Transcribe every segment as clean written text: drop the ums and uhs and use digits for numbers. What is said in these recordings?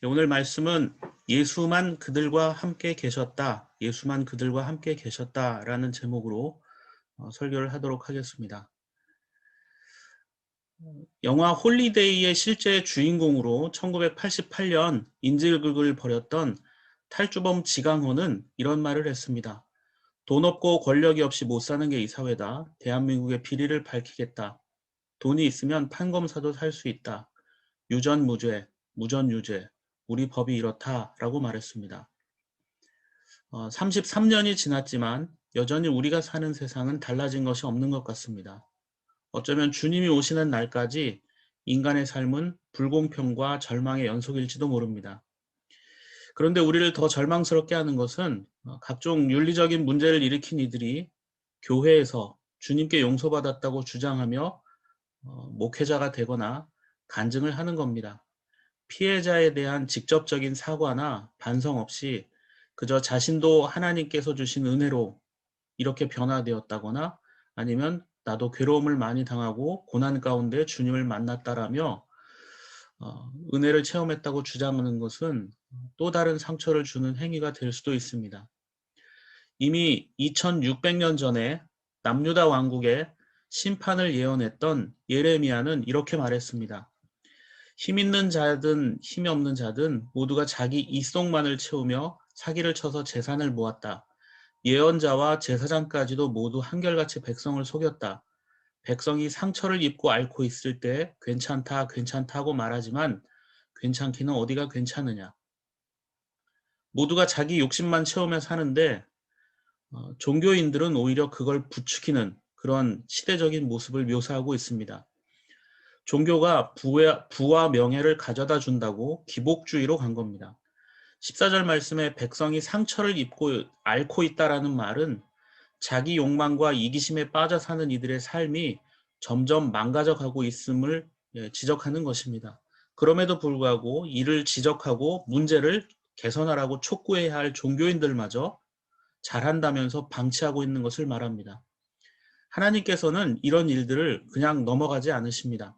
오늘 말씀은 예수만 그들과 함께 계셨다. 예수만 그들과 함께 계셨다라는 제목으로 설교를 하도록 하겠습니다. 영화 홀리데이의 실제 주인공으로 1988년 인질극을 벌였던 탈주범 지강호는 이런 말을 했습니다. 돈 없고 권력이 없이 못 사는 게 이 사회다. 대한민국의 비리를 밝히겠다. 돈이 있으면 판검사도 살 수 있다. 유전무죄, 무전유죄, 우리 법이 이렇다라고 말했습니다. 33년이 지났지만 여전히 우리가 사는 세상은 달라진 것이 없는 것 같습니다. 어쩌면 주님이 오시는 날까지 인간의 삶은 불공평과 절망의 연속일지도 모릅니다. 그런데 우리를 더 절망스럽게 하는 것은 각종 윤리적인 문제를 일으킨 이들이 교회에서 주님께 용서받았다고 주장하며 목회자가 되거나 간증을 하는 겁니다. 피해자에 대한 직접적인 사과나 반성 없이 그저 자신도 하나님께서 주신 은혜로 이렇게 변화되었다거나 아니면 나도 괴로움을 많이 당하고 고난 가운데 주님을 만났다라며 은혜를 체험했다고 주장하는 것은 또 다른 상처를 주는 행위가 될 수도 있습니다. 이미 2600년 전에 남유다 왕국의 심판을 예언했던 예레미야는 이렇게 말했습니다. 힘 있는 자든 힘이 없는 자든 모두가 자기 이속만을 채우며 사기를 쳐서 재산을 모았다. 예언자와 제사장까지도 모두 한결같이 백성을 속였다. 백성이 상처를 입고 앓고 있을 때 괜찮다 괜찮다고 말하지만 괜찮기는 어디가 괜찮으냐. 모두가 자기 욕심만 채우며 사는데 종교인들은 오히려 그걸 부추기는 그런 시대적인 모습을 묘사하고 있습니다. 종교가 부와 명예를 가져다 준다고 기복주의로 간 겁니다. 14절 말씀에 백성이 상처를 입고 앓고 있다라는 말은 자기 욕망과 이기심에 빠져 사는 이들의 삶이 점점 망가져 가고 있음을 지적하는 것입니다. 그럼에도 불구하고 이를 지적하고 문제를 개선하라고 촉구해야 할 종교인들마저 잘한다면서 방치하고 있는 것을 말합니다. 하나님께서는 이런 일들을 그냥 넘어가지 않으십니다.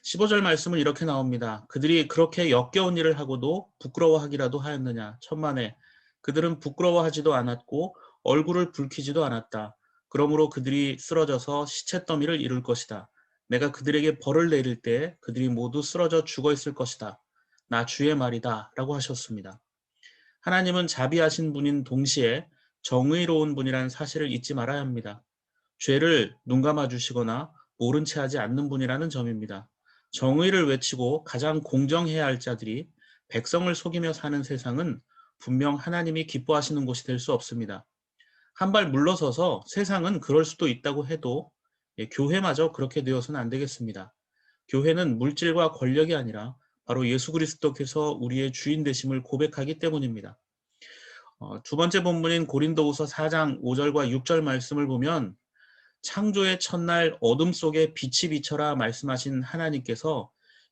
15절 말씀은 이렇게 나옵니다. 그들이 그렇게 역겨운 일을 하고도 부끄러워하기라도 하였느냐. 천만에 그들은 부끄러워하지도 않았고 얼굴을 붉히지도 않았다. 그러므로 그들이 쓰러져서 시체더미를 이룰 것이다. 내가 그들에게 벌을 내릴 때 그들이 모두 쓰러져 죽어 있을 것이다. 나 주의 말이다. 라고 하셨습니다. 하나님은 자비하신 분인 동시에 정의로운 분이라는 사실을 잊지 말아야 합니다. 죄를 눈감아 주시거나 모른 채 하지 않는 분이라는 점입니다. 정의를 외치고 가장 공정해야 할 자들이 백성을 속이며 사는 세상은 분명 하나님이 기뻐하시는 곳이 될 수 없습니다. 한 발 물러서서 세상은 그럴 수도 있다고 해도 교회마저 그렇게 되어서는 안 되겠습니다. 교회는 물질과 권력이 아니라 바로 예수 그리스도께서 우리의 주인 되심을 고백하기 때문입니다. 두 번째 본문인 고린도후서 4장 5절과 6절 말씀을 보면 창조의 첫날 어둠 속에 빛이 비쳐라 말씀하신 하나님께서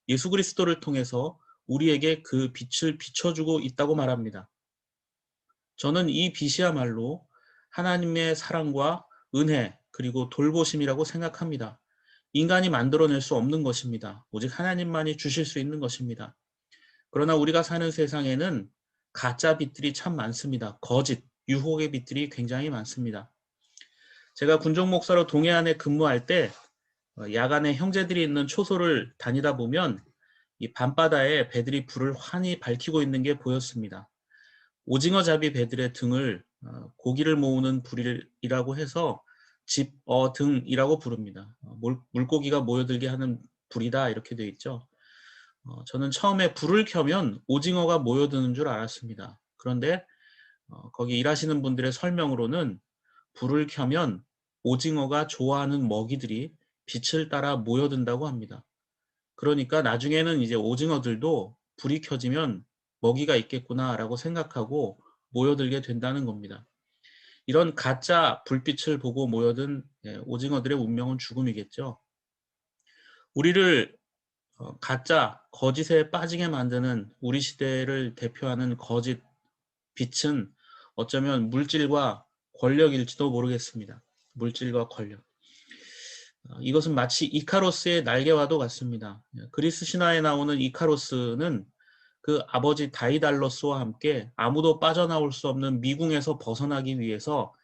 예수 그리스도를 통해서 우리에게 그 빛을 비춰주고 있다고 말합니다. 저는 이 빛이야말로 하나님의 사랑과 은혜 그리고 돌보심이라고 생각합니다. 인간이 만들어낼 수 없는 것입니다. 오직 하나님만이 주실 수 있는 것입니다. 그러나 우리가 사는 세상에는 가짜 빛들이 참 많습니다. 거짓, 유혹의 빛들이 굉장히 많습니다. 제가 군종 목사로 동해안에 근무할 때 야간에 형제들이 있는 초소를 다니다 보면 이 밤바다에 배들이 불을 환히 밝히고 있는 게 보였습니다. 오징어 잡이 배들의 등을 고기를 모으는 불이라고 해서 집어등이라고 부릅니다. 물고기가 모여들게 하는 불이다 이렇게 되어 있죠. 저는 처음에 불을 켜면 오징어가 모여드는 줄 알았습니다. 그런데 거기 일하시는 분들의 설명으로는 불을 켜면 오징어가 좋아하는 먹이들이 빛을 따라 모여든다고 합니다. 그러니까 나중에는 이제 오징어들도 불이 켜지면 먹이가 있겠구나라고 생각하고 모여들게 된다는 겁니다. 이런 가짜 불빛을 보고 모여든 오징어들의 운명은 죽음이겠죠. 우리를 가짜, 거짓에 빠지게 만드는 우리 시대를 대표하는 거짓 빛은 어쩌면 물질과 권력일지도 모르겠습니다. 물질과 권력. 이것은 마치 이카로스의 날개와도 같습니다. 그리스 신화에 나오는 이카로스는 그 아버지 다이달로스와 함께 아무도 빠져나올 수 없는 미궁에서 벗어나기 위해서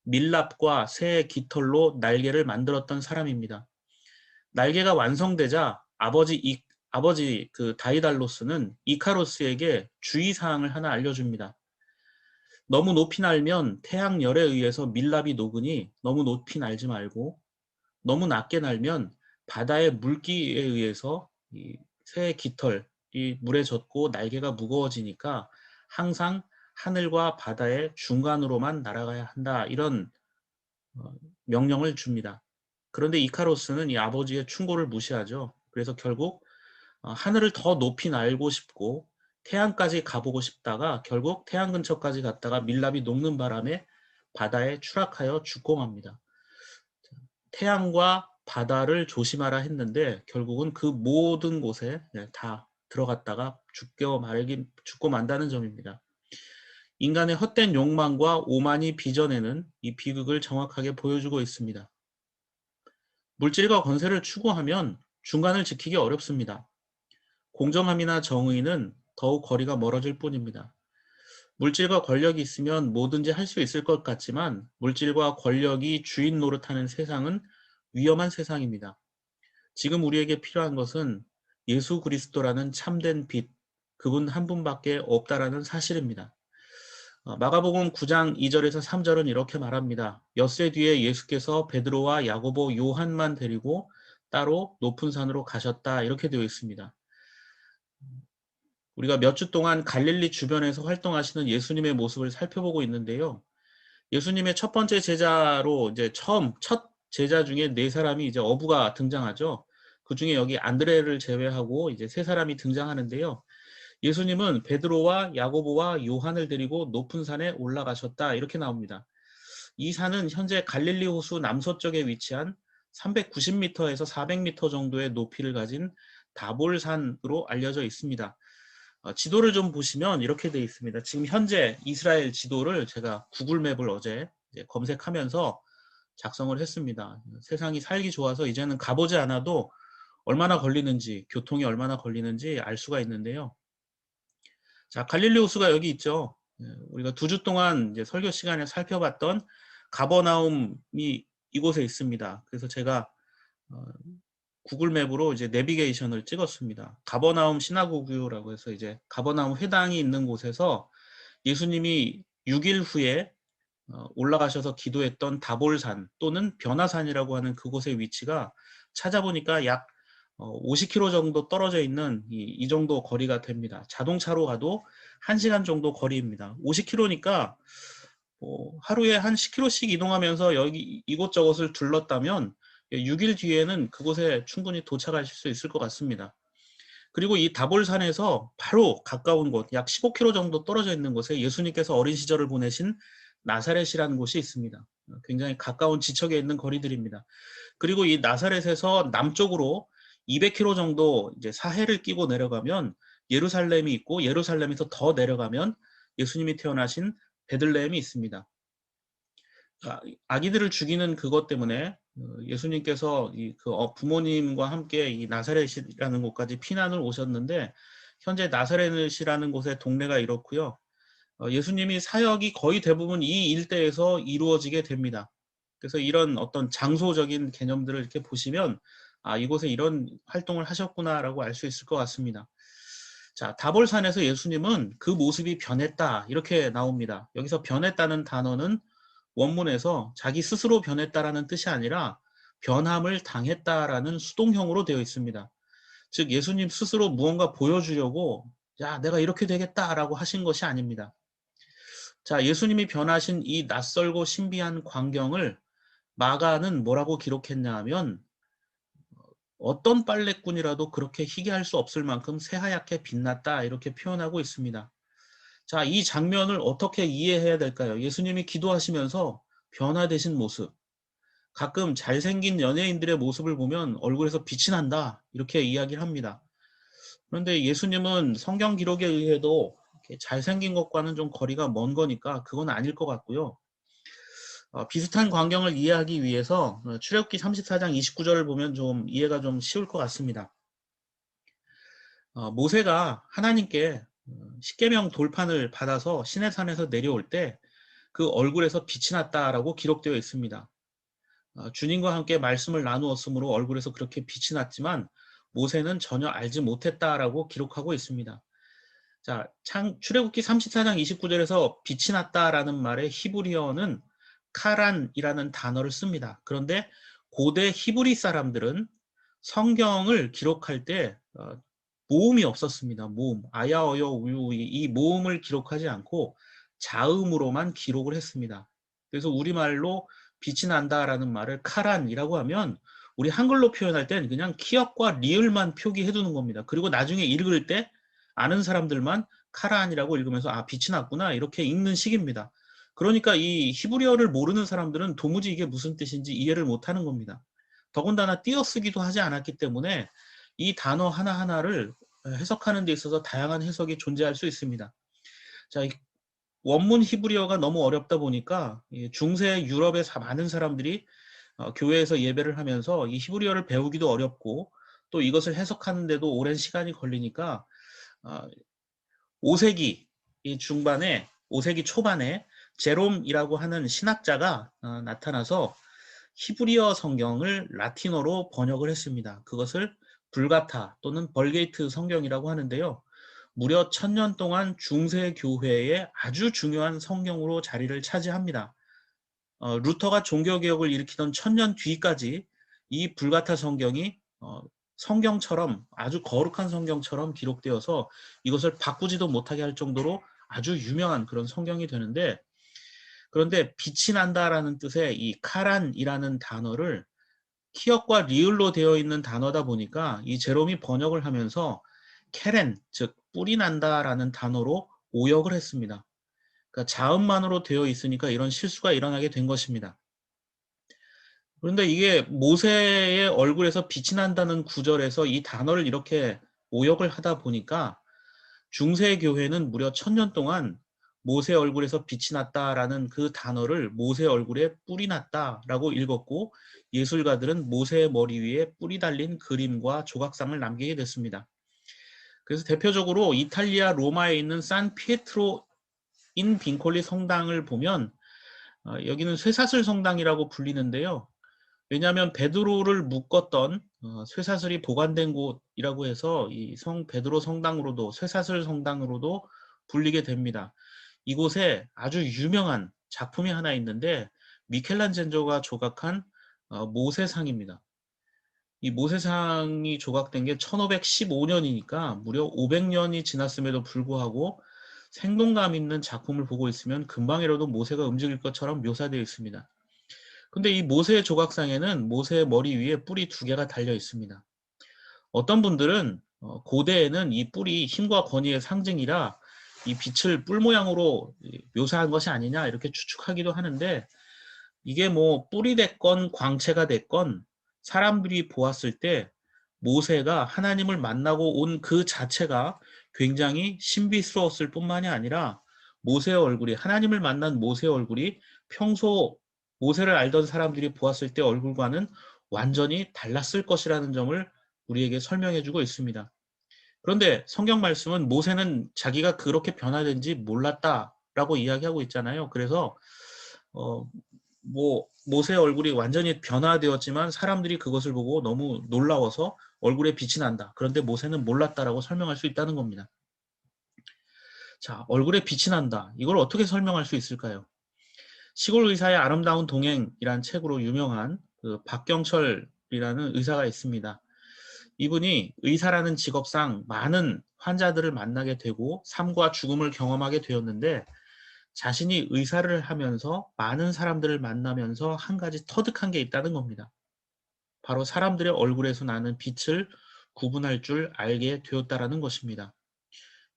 밀랍과 새의 깃털로 날개를 만들었던 사람입니다. 날개가 완성되자 아버지 그 다이달로스는 이카로스에게 주의사항을 하나 알려줍니다. 너무 높이 날면 태양열에 의해서 밀랍이 녹으니 너무 높이 날지 말고, 너무 낮게 날면 바다의 물기에 의해서 이 새의 깃털이 물에 젖고 날개가 무거워지니까 항상 하늘과 바다의 중간으로만 날아가야 한다. 이런 명령을 줍니다. 그런데 이카로스는 이 아버지의 충고를 무시하죠. 그래서 결국 하늘을 더 높이 날고 싶고 태양까지 가보고 싶다가 결국 태양 근처까지 갔다가 밀랍이 녹는 바람에 바다에 추락하여 죽고 맙니다. 태양과 바다를 조심하라 했는데 결국은 그 모든 곳에 다 들어갔다가 죽고 만다는 점입니다. 인간의 헛된 욕망과 오만이 빚어내는 이 비극을 정확하게 보여주고 있습니다. 물질과 권세를 추구하면 중간을 지키기 어렵습니다. 공정함이나 정의는 더욱 거리가 멀어질 뿐입니다. 물질과 권력이 있으면 뭐든지 할 수 있을 것 같지만 물질과 권력이 주인 노릇하는 세상은 위험한 세상입니다. 지금 우리에게 필요한 것은 예수 그리스도라는 참된 빛, 그분 한 분밖에 없다라는 사실입니다. 마가복음 9장 2절에서 3절은 이렇게 말합니다. 엿새 뒤에 예수께서 베드로와 야고보, 요한만 데리고 따로 높은 산으로 가셨다. 이렇게 되어 있습니다. 우리가 몇 주 동안 갈릴리 주변에서 활동하시는 예수님의 모습을 살펴보고 있는데요. 예수님의 첫 번째 제자로 이제 첫 제자 중에 네 사람이 이제 어부가 등장하죠. 그 중에 여기 안드레를 제외하고 이제 세 사람이 등장하는데요. 예수님은 베드로와 야고보와 요한을 데리고 높은 산에 올라가셨다. 이렇게 나옵니다. 이 산은 현재 갈릴리 호수 남서쪽에 위치한 390m에서 400m 정도의 높이를 가진 다볼산으로 알려져 있습니다. 지도를 좀 보시면 이렇게 되어 있습니다. 지금 현재 이스라엘 지도를 제가 구글맵을 어제 검색하면서 작성을 했습니다. 세상이 살기 좋아서 이제는 가보지 않아도 얼마나 걸리는지, 교통이 얼마나 걸리는지 알 수가 있는데요. 자, 갈릴리 호수가 여기 있죠. 우리가 2주 동안 이제 설교 시간에 살펴봤던 가버나움이 이곳에 있습니다. 그래서 제가 구글맵으로 이제 내비게이션을 찍었습니다. 가버나움 시나고그라고 해서 이제 가버나움 회당이 있는 곳에서 예수님이 6일 후에 올라가셔서 기도했던 다볼산 또는 변화산이라고 하는 그곳의 위치가 찾아보니까 약 50km 정도 떨어져 있는 이 정도 거리가 됩니다. 자동차로 가도 1시간 정도 거리입니다. 50km니까 하루에 한 10km씩 이동하면서 여기 이곳저곳을 둘렀다면 6일 뒤에는 그곳에 충분히 도착하실 수 있을 것 같습니다. 그리고 이 다볼산에서 바로 가까운 곳, 약 15km 정도 떨어져 있는 곳에 예수님께서 어린 시절을 보내신 나사렛이라는 곳이 있습니다. 굉장히 가까운 지척에 있는 거리들입니다. 그리고 이 나사렛에서 남쪽으로 200km 정도 이제 사해를 끼고 내려가면 예루살렘이 있고 예루살렘에서 더 내려가면 예수님이 태어나신 베들레헴이 있습니다. 아기들을 죽이는 그것 때문에 예수님께서 부모님과 함께 이 나사렛이라는 곳까지 피난을 오셨는데 현재 나사렛이라는 곳의 동네가 이렇고요. 예수님이 사역이 거의 대부분 이 일대에서 이루어지게 됩니다. 그래서 이런 어떤 장소적인 개념들을 이렇게 보시면 이곳에 이런 활동을 하셨구나라고 알 수 있을 것 같습니다. 자, 다볼산에서 예수님은 그 모습이 변했다 이렇게 나옵니다. 여기서 변했다는 단어는 원문에서 자기 스스로 변했다라는 뜻이 아니라 변함을 당했다라는 수동형으로 되어 있습니다. 즉 예수님 스스로 무언가 보여주려고 야 내가 이렇게 되겠다라고 하신 것이 아닙니다. 자, 예수님이 변하신 이 낯설고 신비한 광경을 마가는 뭐라고 기록했냐 하면 어떤 빨래꾼이라도 그렇게 희게 할 수 없을 만큼 새하얗게 빛났다 이렇게 표현하고 있습니다. 자, 이 장면을 어떻게 이해해야 될까요? 예수님이 기도하시면서 변화되신 모습. 가끔 잘생긴 연예인들의 모습을 보면 얼굴에서 빛이 난다 이렇게 이야기를 합니다. 그런데 예수님은 성경 기록에 의해도 잘생긴 것과는 좀 거리가 먼 거니까 그건 아닐 것 같고요. 비슷한 광경을 이해하기 위해서 출애굽기 34장 29절을 보면 이해가 좀 쉬울 것 같습니다. 모세가 하나님께 십계명 돌판을 받아서 시내산에서 내려올 때 그 얼굴에서 빛이 났다라고 기록되어 있습니다. 주님과 함께 말씀을 나누었으므로 얼굴에서 그렇게 빛이 났지만 모세는 전혀 알지 못했다라고 기록하고 있습니다. 자, 출애굽기 34장 29절에서 빛이 났다라는 말의 히브리어는 카란이라는 단어를 씁니다. 그런데 고대 히브리 사람들은 성경을 기록할 때 모음이 없었습니다. 모음, 아야, 어여, 우유, 이 모음을 기록하지 않고 자음으로만 기록을 했습니다. 그래서 우리말로 빛이 난다라는 말을 카란이라고 하면 우리 한글로 표현할 땐 그냥 키역과 리을만 표기해 두는 겁니다. 그리고 나중에 읽을 때 아는 사람들만 카란이라고 읽으면서 아, 빛이 났구나 이렇게 읽는 식입니다. 그러니까 이 히브리어를 모르는 사람들은 도무지 이게 무슨 뜻인지 이해를 못하는 겁니다. 더군다나 띄어쓰기도 하지 않았기 때문에 이 단어 하나하나를 해석하는 데 있어서 다양한 해석이 존재할 수 있습니다. 자, 원문 히브리어가 너무 어렵다 보니까 중세 유럽의 많은 사람들이 교회에서 예배를 하면서 이 히브리어를 배우기도 어렵고 또 이것을 해석하는데도 오랜 시간이 걸리니까 5세기 중반에 5세기 초반에 제롬이라고 하는 신학자가 나타나서 히브리어 성경을 라틴어로 번역을 했습니다. 그것을 불가타 또는 벌게이트 성경이라고 하는데요. 무려 1000년 동안 중세 교회의 아주 중요한 성경으로 자리를 차지합니다. 루터가 종교개혁을 일으키던 1000년 뒤까지 이 불가타 성경이 성경처럼 아주 거룩한 성경처럼 기록되어서 이것을 바꾸지도 못하게 할 정도로 아주 유명한 그런 성경이 되는데, 그런데 빛이 난다라는 뜻의 이 카란이라는 단어를 키역과 리을로 되어 있는 단어다 보니까 이 제롬이 번역을 하면서 케렌, 즉 뿔이 난다라는 단어로 오역을 했습니다. 그러니까 자음만으로 되어 있으니까 이런 실수가 일어나게 된 것입니다. 그런데 이게 모세의 얼굴에서 빛이 난다는 구절에서 이 단어를 이렇게 오역을 하다 보니까 중세 교회는 무려 1000년 동안 모세 얼굴에서 빛이 났다라는 그 단어를 모세 얼굴에 뿔이 났다라고 읽었고, 예술가들은 모세의 머리 위에 뿔이 달린 그림과 조각상을 남기게 됐습니다. 그래서 대표적으로 이탈리아 로마에 있는 산 피에트로 인 빈콜리 성당을 보면 여기는 쇠사슬 성당이라고 불리는데요. 왜냐하면 베드로를 묶었던 쇠사슬이 보관된 곳이라고 해서 이 성 베드로 성당으로도 쇠사슬 성당으로도 불리게 됩니다. 이곳에 아주 유명한 작품이 하나 있는데 미켈란젤로가 조각한 모세상입니다. 이 모세상이 조각된 게 1515년이니까 무려 500년이 지났음에도 불구하고 생동감 있는 작품을 보고 있으면 금방이라도 모세가 움직일 것처럼 묘사되어 있습니다. 근데 이 모세의 조각상에는 모세의 머리 위에 뿔이 2개가 달려 있습니다. 어떤 분들은 고대에는 이 뿔이 힘과 권위의 상징이라 이 빛을 뿔 모양으로 묘사한 것이 아니냐 이렇게 추측하기도 하는데, 이게 뭐 뿔이 됐건 광채가 됐건 사람들이 보았을 때 모세가 하나님을 만나고 온 그 자체가 굉장히 신비스러웠을 뿐만이 아니라 모세의 얼굴이, 하나님을 만난 모세의 얼굴이 평소 모세를 알던 사람들이 보았을 때 얼굴과는 완전히 달랐을 것이라는 점을 우리에게 설명해 주고 있습니다. 그런데 성경 말씀은 모세는 자기가 그렇게 변화된지 몰랐다라고 이야기하고 있잖아요. 그래서 모세의 얼굴이 완전히 변화되었지만 사람들이 그것을 보고 너무 놀라워서 얼굴에 빛이 난다. 그런데 모세는 몰랐다라고 설명할 수 있다는 겁니다. 자, 얼굴에 빛이 난다. 이걸 어떻게 설명할 수 있을까요? 시골 의사의 아름다운 동행이란 책으로 유명한 그 박경철이라는 의사가 있습니다. 이분이 의사라는 직업상 많은 환자들을 만나게 되고 삶과 죽음을 경험하게 되었는데, 자신이 의사를 하면서 많은 사람들을 만나면서 한 가지 터득한 게 있다는 겁니다. 바로 사람들의 얼굴에서 나는 빛을 구분할 줄 알게 되었다라는 것입니다.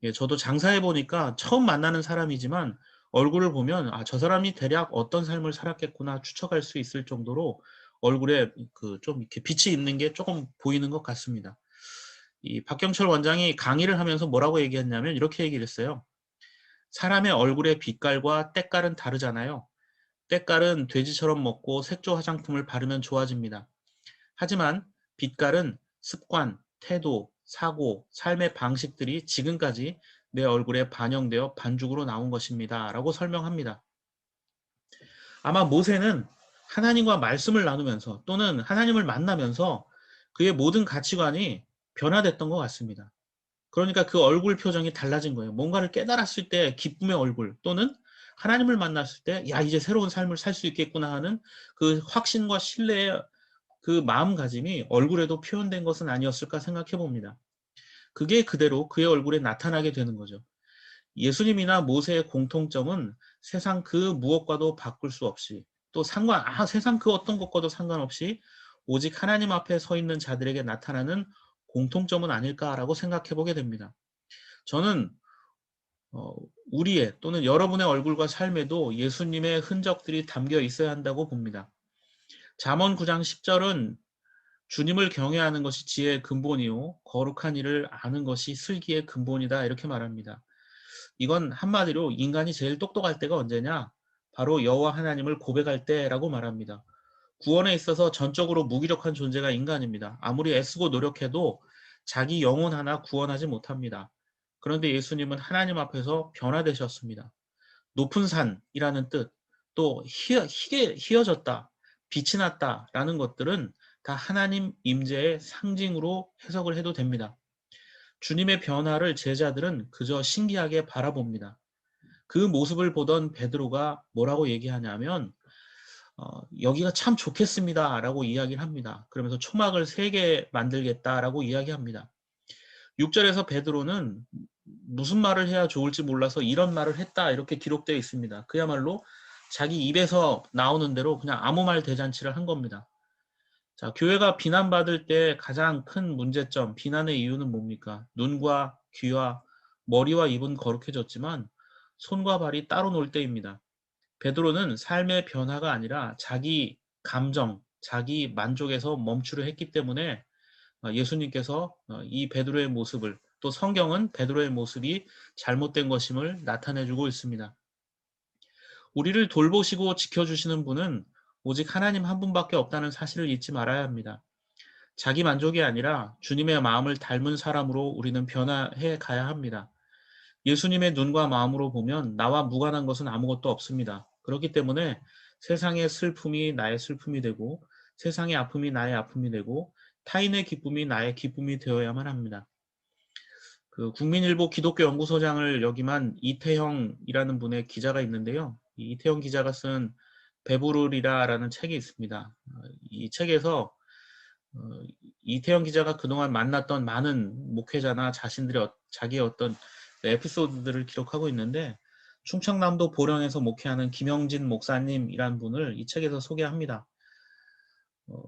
예, 저도 장사해 보니까 처음 만나는 사람이지만 얼굴을 보면 아, 저 사람이 대략 어떤 삶을 살았겠구나 추측할 수 있을 정도로 얼굴에 그 좀 이렇게 빛이 있는 게 조금 보이는 것 같습니다. 이 박경철 원장이 강의를 하면서 뭐라고 얘기했냐면 이렇게 얘기를 했어요. 사람의 얼굴의 빛깔과 때깔은 다르잖아요. 때깔은 돼지처럼 먹고 색조 화장품을 바르면 좋아집니다. 하지만 빛깔은 습관, 태도, 사고, 삶의 방식들이 지금까지 내 얼굴에 반영되어 반죽으로 나온 것입니다. 라고 설명합니다. 아마 모세는 하나님과 말씀을 나누면서 또는 하나님을 만나면서 그의 모든 가치관이 변화됐던 것 같습니다. 그러니까 그 얼굴 표정이 달라진 거예요. 뭔가를 깨달았을 때 기쁨의 얼굴 또는 하나님을 만났을 때 야, 이제 새로운 삶을 살 수 있겠구나 하는 그 확신과 신뢰의 그 마음가짐이 얼굴에도 표현된 것은 아니었을까 생각해 봅니다. 그게 그대로 그의 얼굴에 나타나게 되는 거죠. 예수님이나 모세의 공통점은 세상 그 무엇과도 바꿀 수 없이 또 세상 그 어떤 것과도 상관없이 오직 하나님 앞에 서 있는 자들에게 나타나는 공통점은 아닐까라고 생각해 보게 됩니다. 저는 어, 우리의 또는 여러분의 얼굴과 삶에도 예수님의 흔적들이 담겨 있어야 한다고 봅니다. 잠언 9장 10절은 주님을 경외하는 것이 지혜의 근본이요 거룩한 일을 아는 것이 슬기의 근본이다 이렇게 말합니다. 이건 한마디로 인간이 제일 똑똑할 때가 언제냐? 바로 여호와 하나님을 고백할 때라고 말합니다. 구원에 있어서 전적으로 무기력한 존재가 인간입니다. 아무리 애쓰고 노력해도 자기 영혼 하나 구원하지 못합니다. 그런데 예수님은 하나님 앞에서 변화되셨습니다. 높은 산이라는 뜻, 또 희어졌다, 빛이 났다라는 것들은 다 하나님 임재의 상징으로 해석을 해도 됩니다. 주님의 변화를 제자들은 그저 신기하게 바라봅니다. 그 모습을 보던 베드로가 뭐라고 얘기하냐면 여기가 참 좋겠습니다라고 이야기를 합니다. 그러면서 초막을 3개 만들겠다라고 이야기합니다. 6절에서 베드로는 무슨 말을 해야 좋을지 몰라서 이런 말을 했다 이렇게 기록되어 있습니다. 그야말로 자기 입에서 나오는 대로 그냥 아무 말 대잔치를 한 겁니다. 자, 교회가 비난받을 때 가장 큰 문제점, 비난의 이유는 뭡니까? 눈과 귀와 머리와 입은 거룩해졌지만 손과 발이 따로 놀 때입니다. 베드로는 삶의 변화가 아니라 자기 감정, 자기 만족에서 멈추려 했기 때문에 예수님께서 이 베드로의 모습을 또 성경은 베드로의 모습이 잘못된 것임을 나타내주고 있습니다. 우리를 돌보시고 지켜주시는 분은 오직 하나님 한 분밖에 없다는 사실을 잊지 말아야 합니다. 자기 만족이 아니라 주님의 마음을 닮은 사람으로 우리는 변화해 가야 합니다. 예수님의 눈과 마음으로 보면 나와 무관한 것은 아무것도 없습니다. 그렇기 때문에 세상의 슬픔이 나의 슬픔이 되고 세상의 아픔이 나의 아픔이 되고 타인의 기쁨이 나의 기쁨이 되어야만 합니다. 그 국민일보 기독교 연구소장을 역임한 이태형이라는 분의 기자가 있는데요. 이 이태형 기자가 쓴 배부르리라라는 책이 있습니다. 이 책에서 어, 이태영 기자가 그동안 만났던 많은 목회자나 자기의 어떤 에피소드들을 기록하고 있는데 충청남도 보령에서 목회하는 김영진 목사님이란 분을 이 책에서 소개합니다. 어,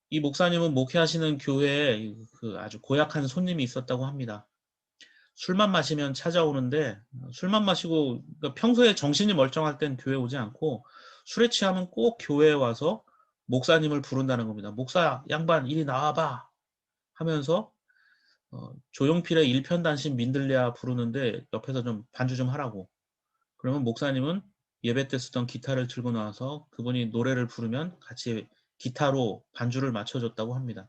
이 목사님은 목회하시는 교회에 그 아주 고약한 손님이 있었다고 합니다. 술만 마시면 찾아오는데 술만 마시고 그러니까 평소에 정신이 멀쩡할 땐 교회 오지 않고 술에 취하면 꼭 교회에 와서 목사님을 부른다는 겁니다. 목사 양반 이리 나와봐 하면서 조용필의 일편단심 민들레야 부르는데 옆에서 좀 반주 좀 하라고. 그러면 목사님은 예배 때 쓰던 기타를 들고 나와서 그분이 노래를 부르면 같이 기타로 반주를 맞춰줬다고 합니다.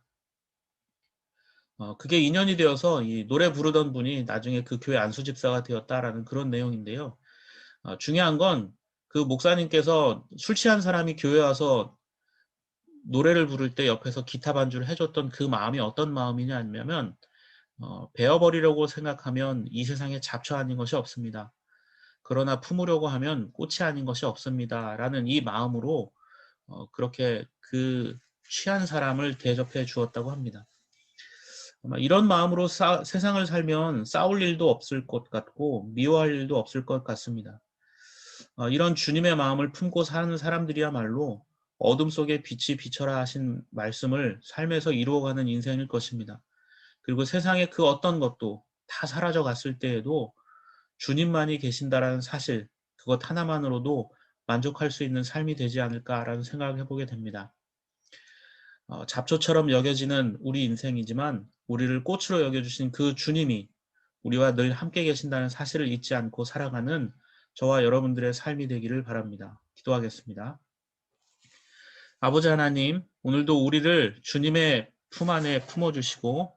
그게 인연이 되어서 이 노래 부르던 분이 나중에 그 교회 안수집사가 되었다라는 그런 내용인데요. 중요한 건 그 목사님께서 술 취한 사람이 교회 와서 노래를 부를 때 옆에서 기타 반주를 해줬던 그 마음이 어떤 마음이냐면 베어버리려고 생각하면 이 세상에 잡초 아닌 것이 없습니다. 그러나 품으려고 하면 꽃이 아닌 것이 없습니다. 라는 이 마음으로 그렇게 그 취한 사람을 대접해 주었다고 합니다. 아마 이런 마음으로 세상을 살면 싸울 일도 없을 것 같고 미워할 일도 없을 것 같습니다. 이런 주님의 마음을 품고 사는 사람들이야말로 어둠 속에 빛이 비쳐라 하신 말씀을 삶에서 이루어가는 인생일 것입니다. 그리고 세상의 그 어떤 것도 다 사라져 갔을 때에도 주님만이 계신다라는 사실, 그것 하나만으로도 만족할 수 있는 삶이 되지 않을까라는 생각을 해보게 됩니다. 잡초처럼 여겨지는 우리 인생이지만 우리를 꽃으로 여겨주신 그 주님이 우리와 늘 함께 계신다는 사실을 잊지 않고 살아가는 저와 여러분들의 삶이 되기를 바랍니다. 기도하겠습니다. 아버지 하나님, 오늘도 우리를 주님의 품 안에 품어주시고